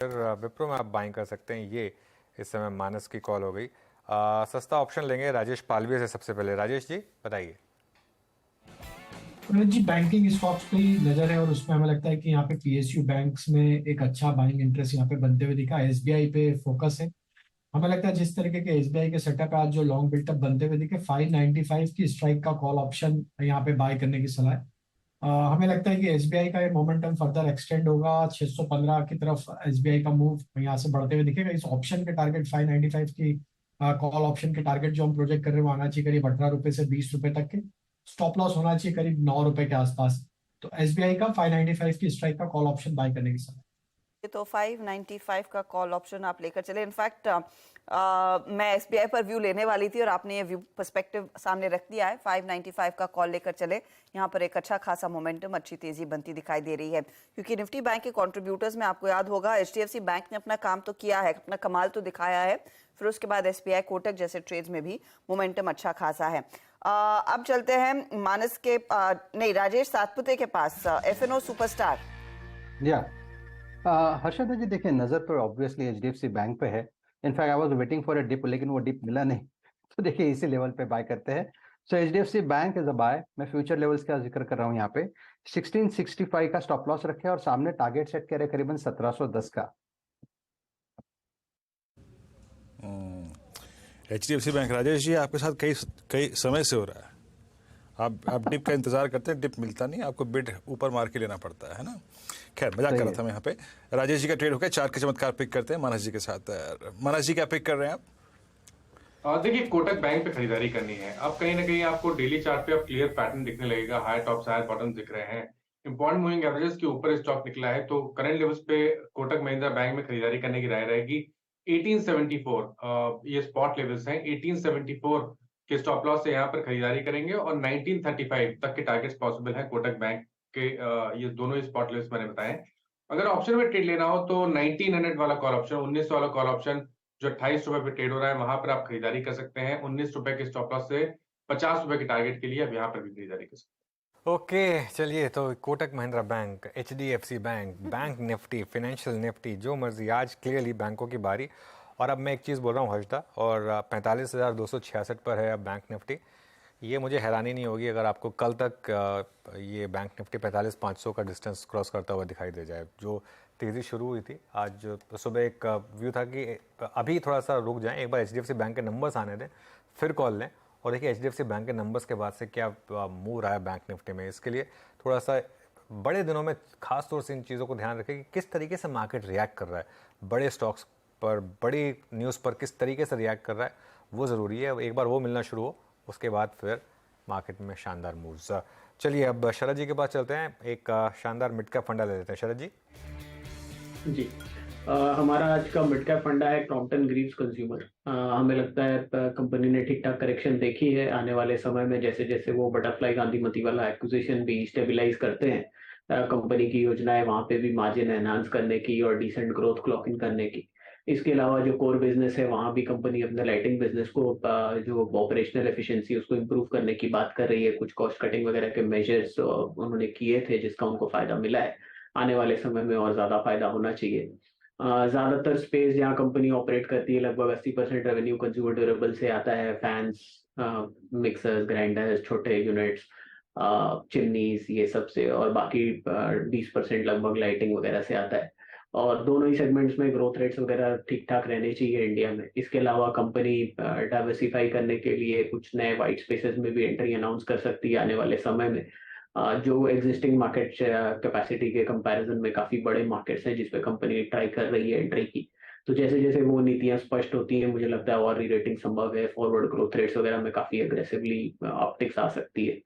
फिर विप्रो में आप बाइंग कर सकते हैं। ये इस समय मानस की कॉल हो गई। सस्ता ऑप्शन लेंगे राजेश पालवी से। सबसे पहले राजेश जी बताइए। जी बैंकिंग स्टॉक्स पे ही नजर है और उसमें हमें लगता है कि यहाँ पे पीएसयू बैंक्स में एक अच्छा बाइंग इंटरेस्ट यहाँ पे बनते हुए दिखा। एसबीआई पे फोकस है। हमें लगता है जिस तरीके के एसबीआई के सेटअप है, आज जो लॉन्ग बिल्टअप बनते हुए दिखे, 595 की स्ट्राइक का कॉल ऑप्शन यहाँ पे बाय करने की सलाह है। हमें लगता है कि एसबीआई का ये मोमेंटम फर्दर एक्सटेंड होगा 615 की तरफ। एसबीआई का मूव यहाँ से बढ़ते हुए दिखेगा। इस ऑप्शन के टारगेट 595 की कॉल ऑप्शन के टारगेट जो हम प्रोजेक्ट कर रहे हैं वो आना चाहिए करीब 18 रुपए से 20 रुपए तक के। स्टॉप लॉस होना चाहिए करीब 9 रुपए के आसपास। तो एसबीआई का 595 की स्ट्राइक का कॉल ऑप्शन बाय करने की सलाह। तो 595 का कॉल ऑप्शन आप लेकर चले। इनफैक्ट मैं एसबीआई पर व्यू लेने वाली थी और आपने ये व्यू पर्सपेक्टिव सामने रख दिया है। 595 का कॉल लेकर चले। यहाँ पर एक अच्छा खासा मोमेंटम, अच्छी तेजी बनती दिखाई दे रही है, क्योंकि निफ्टी बैंक के कंट्रीब्यूटर्स में आपको याद होगा एचडीएफसी बैंक ने अपना काम तो किया है, अपना कमाल तो दिखाया है। फिर उसके बाद एसबीआई कोटक जैसे ट्रेड्स में भी मोमेंटम अच्छा खासा है। अब चलते हैं मानस के नहीं, राजेश सातपुते के पास, एफएनओ सुपरस्टार। या हर्षद जी, देखिए नजर तो ऑब्वियसली एचडीएफसी बैंक पे है। In fact I was waiting for a dip, लेकिन वो डिप मिला नहीं। तो देखिए इसी लेवल पे बाय करते हैं। So HDFC bank is a buy. मैं फ्यूचर लेवल्स का जिक्र कर रहा हूँ यहाँ पे। 1665 का स्टॉप लॉस रखे और सामने टारगेट सेट करे करीबन 1710 का। एचडीएफसी बैंक, राजेश जी आपके साथ कई कई समय से हो रहा है। आप डिप का इंतजार करते हैं, डिप मिलता नहीं, आपको बिड ऊपर मार के लेना पड़ता है ना। खैर मजाक कर रहा था मैं यहाँ पे। राजेश जी का ट्रेड हो गया। चार के चमत्कार पिक करते हैं मानस जी के साथ। मानस जी क्या पिक कर रहे हैं आप? देखिए कोटक बैंक पे खरीदारी करनी है। अब कहीं ना कहीं आपको डेली चार्ट पे अब क्लियर पैटर्न दिखने लगेगा। हाई टॉप्स, हाई बॉटम दिख रहे हैं। इंपॉर्टेंट मूविंग एवरेजेस के ऊपर स्टॉक निकला है, तो करंट लेवल्स पे कोटक महिंद्रा बैंक में खरीदारी करने की राय रहेगी। 1874 ये स्पॉट लेवल्स हैं। 1874 के स्टॉप लॉस से यहाँ पर खरीदारी करेंगे और 1935 तक के टारगेट्स पॉसिबल है कोटक बैंक के। ये दोनों ही स्पॉट लेवल्स मैंने बताए। अगर ऑप्शन में ट्रेड लेना हो तो 1900 वाला कॉल ऑप्शन, 1900 वाला कॉल ऑप्शन जो 28 रुपए पे ट्रेड हो रहा है, वहां पर आप खरीदारी कर सकते हैं। 19 रुपए के स्टॉप लॉस से 50 रुपए के टारगेट के लिए आप यहाँ पर भी खरीदारी कर सकते हैं। ओके चलिए, तो Kotak Mahindra bank, HDFC bank, bank Nifty, financial Nifty, जो मर्जी। आज क्लियरली बैंकों की बारी। और अब मैं एक चीज़ बोल रहा हूँ हर्षदा, और 45,266 पर है अब बैंक निफ्टी। ये मुझे हैरानी नहीं होगी अगर आपको कल तक ये बैंक निफ्टी 45,500 का डिस्टेंस क्रॉस करता हुआ दिखाई दे जाए। जो तेज़ी शुरू हुई थी आज सुबह, एक व्यू था कि अभी थोड़ा सा रुक जाएं, एक बार एचडीएफसी बैंक के नंबर्स आने दें फिर कॉल लें। और देखिए एचडीएफसी बैंक के नंबर्स के बाद से क्या मूव रहा है बैंक निफ्टी में, इसके लिए थोड़ा सा बड़े दिनों में खास तौर से इन चीज़ों को ध्यान रखें कि किस तरीके से मार्केट रिएक्ट कर रहा है। बड़े स्टॉक्स पर, बड़ी न्यूज़ पर किस तरीके से रिएक्ट कर रहा है वो ज़रूरी है। एक बार वो मिलना शुरू हो, उसके बाद फिर मार्केट में शानदार मूव्स। चलिए अब शरद जी के पास चलते हैं। एक शानदार मिड कैप फंडा ले लेते हैं। शरद जी जी। हमारा आज का मिड कैप फंडा है क्रॉम्पटन ग्रीव्स कंज्यूमर। हमें लगता है कंपनी ने ठीक ठाक करेक्शन देखी है। आने वाले समय में जैसे जैसे वो बटरफ्लाई गांधीमती वाला एक्विजिशन भी स्टेबलाइज करते हैं, कंपनी की योजना है वहां पे भी मार्जिन एनहांस करने की और डिसेंट ग्रोथ क्लॉक इन करने की। इसके अलावा जो कोर बिजनेस है वहां भी कंपनी अपने लाइटिंग बिजनेस को जो ऑपरेशनल एफिशिएंसी उसको इम्प्रूव करने की बात कर रही है। कुछ कॉस्ट कटिंग वगैरह के मेजर्स उन्होंने किए थे जिसका उनको फायदा मिला है। आने वाले समय में और ज्यादा फायदा होना चाहिए। ज्यादातर स्पेस जहाँ कंपनी ऑपरेट करती है, लगभग 80% रेवेन्यू कंज्यूमर ड्यूरेबल से आता है। फैंस, मिक्सर्स, ग्राइंडर्स, छोटे यूनिट्स, चिमनीज, ये सब से। और बाकी 20% लगभग लाइटिंग वगैरह से आता है। और दोनों ही सेगमेंट्स में ग्रोथ रेट्स वगैरह ठीक ठाक रहने चाहिए इंडिया में। इसके अलावा कंपनी डाइवर्सिफाई करने के लिए कुछ नए वाइट स्पेसेस में भी एंट्री अनाउंस कर सकती है आने वाले समय में। जो एग्जिस्टिंग मार्केट कैपेसिटी के कंपैरिजन में काफी बड़े मार्केट्स हैं जिसपे कंपनी ट्राई कर रही है एंट्री की। तो जैसे जैसे वो नीतियां स्पष्ट होती हैं, मुझे लगता है और रीरेटिंग संभव है। फॉरवर्ड ग्रोथ रेट्स वगैरह में काफी एग्रेसिवली ऑप्टिक्स आ सकती है।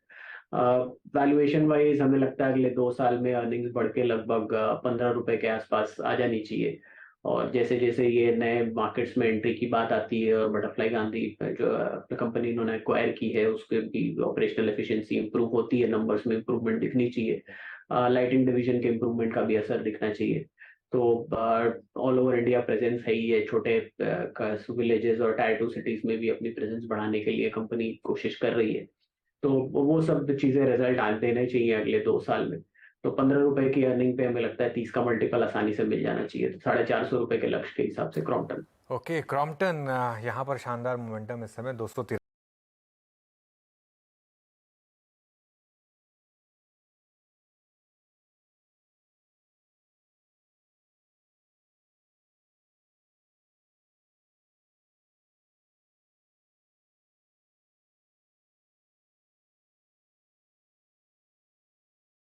वैल्यूएशन वाइज हमें लगता है अगले 2 साल में अर्निंग्स बढ़ के लगभग 15 रुपए के आसपास आ जानी चाहिए। और जैसे जैसे ये नए मार्केट्स में एंट्री की बात आती है और बटरफ्लाई गांधी जो कंपनी इन्होंने एक्वायर की है उसके भी ऑपरेशनल एफिशिएंसी इंप्रूव होती है, नंबर्स में इंप्रूवमेंट दिखनी चाहिए। लाइटिंग डिवीजन के इंप्रूवमेंट का भी असर दिखना चाहिए। तो ऑल ओवर इंडिया प्रेजेंस है ही है। छोटे विलेजेस और टायर 2 सिटीज में भी अपनी प्रेजेंस बढ़ाने के लिए कंपनी कोशिश कर रही है। तो वो सब चीजें रिजल्ट देने चाहिए अगले 2 साल में। तो 15 रुपए की अर्निंग पे हमें लगता है 30 का मल्टीपल आसानी से मिल जाना चाहिए, तो 450 रुपए के लक्ष्य के हिसाब से क्रॉम्पटन। ओके, क्रॉम्पटन यहाँ पर शानदार मोमेंटम इस समय 213